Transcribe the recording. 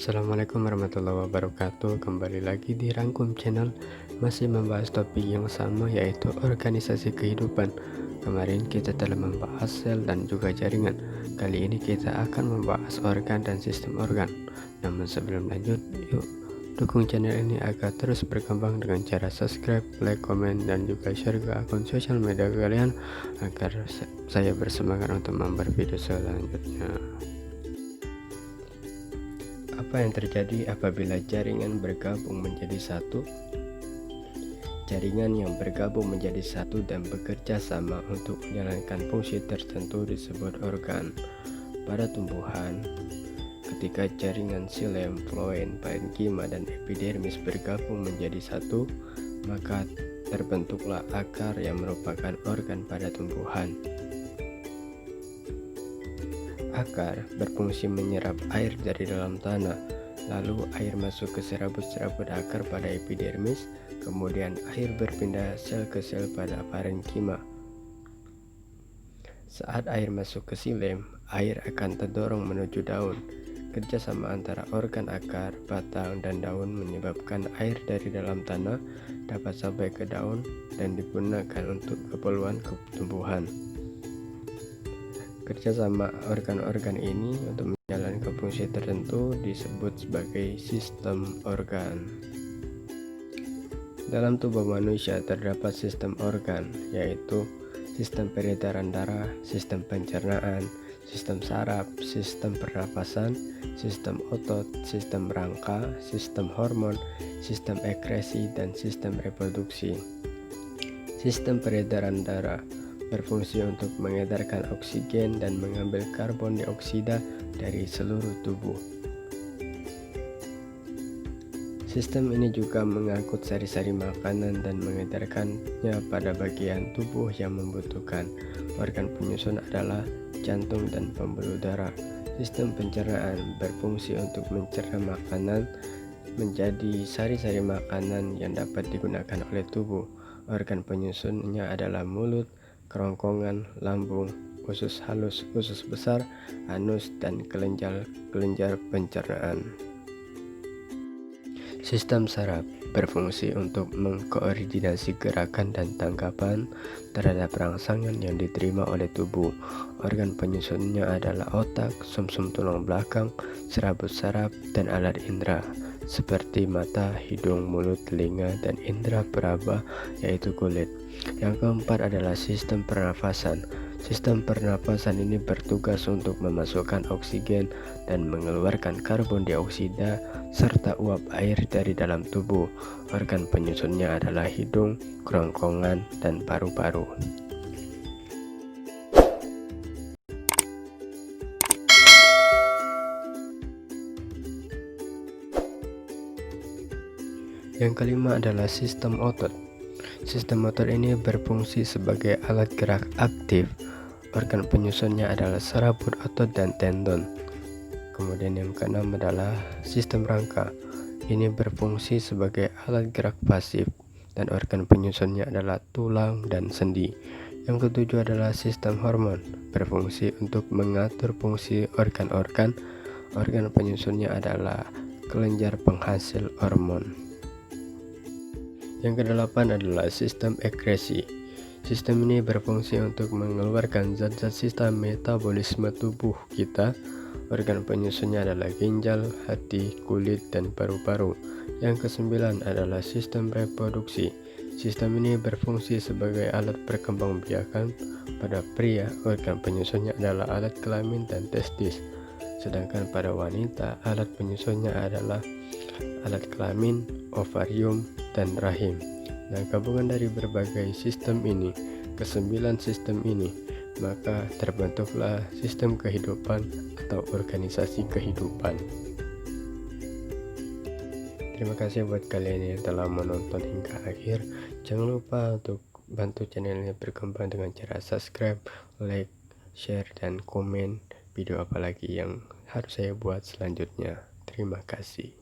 Assalamualaikum warahmatullahi wabarakatuh. Kembali lagi di Rangkum Channel, masih membahas topik yang sama, yaitu organisasi kehidupan. Kemarin kita telah membahas sel dan juga jaringan. Kali ini kita akan membahas organ dan sistem organ. Namun sebelum lanjut, yuk dukung channel ini agar terus berkembang dengan cara subscribe, like, komen, dan juga share ke akun sosial media kalian agar saya bersemangat untuk membuat video selanjutnya. Apa yang terjadi apabila jaringan bergabung menjadi satu? Jaringan yang bergabung menjadi satu dan bekerja sama untuk menjalankan fungsi tertentu disebut organ. Pada tumbuhan, ketika jaringan xilem, floem, parenkima, dan epidermis bergabung menjadi satu, maka terbentuklah akar yang merupakan organ pada tumbuhan. Akar berfungsi menyerap air dari dalam tanah, lalu air masuk ke serabut-serabut akar pada epidermis, kemudian air berpindah sel ke sel pada parenkima. Saat air masuk ke xilem, air akan terdorong menuju daun. Kerjasama antara organ akar, batang, dan daun menyebabkan air dari dalam tanah dapat sampai ke daun dan digunakan untuk keperluan tumbuhan. Kerjasama organ-organ ini untuk menjalankan fungsi tertentu disebut sebagai sistem organ. Dalam tubuh manusia terdapat sistem organ, yaitu sistem peredaran darah, sistem pencernaan, sistem saraf, sistem pernapasan, sistem otot, sistem rangka, sistem hormon, sistem ekskresi, dan sistem reproduksi. Sistem peredaran darah berfungsi untuk mengedarkan oksigen dan mengambil karbon dioksida dari seluruh tubuh. Sistem ini juga mengangkut sari-sari makanan dan mengedarkannya pada bagian tubuh yang membutuhkan. Organ penyusun adalah jantung dan pembuluh darah. Sistem pencernaan berfungsi untuk mencerna makanan menjadi sari-sari makanan yang dapat digunakan oleh tubuh. Organ penyusunnya adalah mulut, kerongkongan, lambung, usus halus, usus besar, anus, dan kelenjar pencernaan. Sistem saraf berfungsi untuk mengkoordinasi gerakan dan tangkapan terhadap rangsangan yang diterima oleh tubuh. Organ penyusunnya adalah otak, sumsum tulang belakang, serabut saraf, dan alat indera seperti mata, hidung, mulut, telinga, dan indera peraba yaitu kulit. Yang keempat adalah sistem pernafasan. Sistem pernapasan ini bertugas untuk memasukkan oksigen dan mengeluarkan karbon dioksida serta uap air dari dalam tubuh. Organ penyusunnya adalah hidung, kerongkongan, dan paru-paru. Yang kelima adalah sistem otot. Sistem otot ini berfungsi sebagai alat gerak aktif. Organ penyusunnya adalah serabut otot dan tendon. Kemudian yang keenam adalah sistem rangka. Ini berfungsi sebagai alat gerak pasif dan organ penyusunnya adalah tulang dan sendi. Yang ketujuh adalah sistem hormon, berfungsi untuk mengatur fungsi organ-organ. Organ penyusunnya adalah kelenjar penghasil hormon. Yang kedelapan adalah sistem ekskresi. Sistem ini berfungsi untuk mengeluarkan zat-zat sistem metabolisme tubuh kita. Organ penyusunnya adalah ginjal, hati, kulit, dan paru-paru. Yang kesembilan adalah sistem reproduksi. Sistem ini berfungsi sebagai alat perkembangbiakan. Pada pria, organ penyusunnya adalah alat kelamin dan testis. Sedangkan pada wanita, alat penyusunnya adalah alat kelamin, ovarium, dan rahim. Nah, gabungan dari berbagai sistem ini, kesembilan sistem ini, maka terbentuklah sistem kehidupan atau organisasi kehidupan. Terima kasih buat kalian yang telah menonton hingga akhir. Jangan lupa untuk bantu channel ini berkembang dengan cara subscribe, like, share, dan komen video apalagi yang harus saya buat selanjutnya. Terima kasih.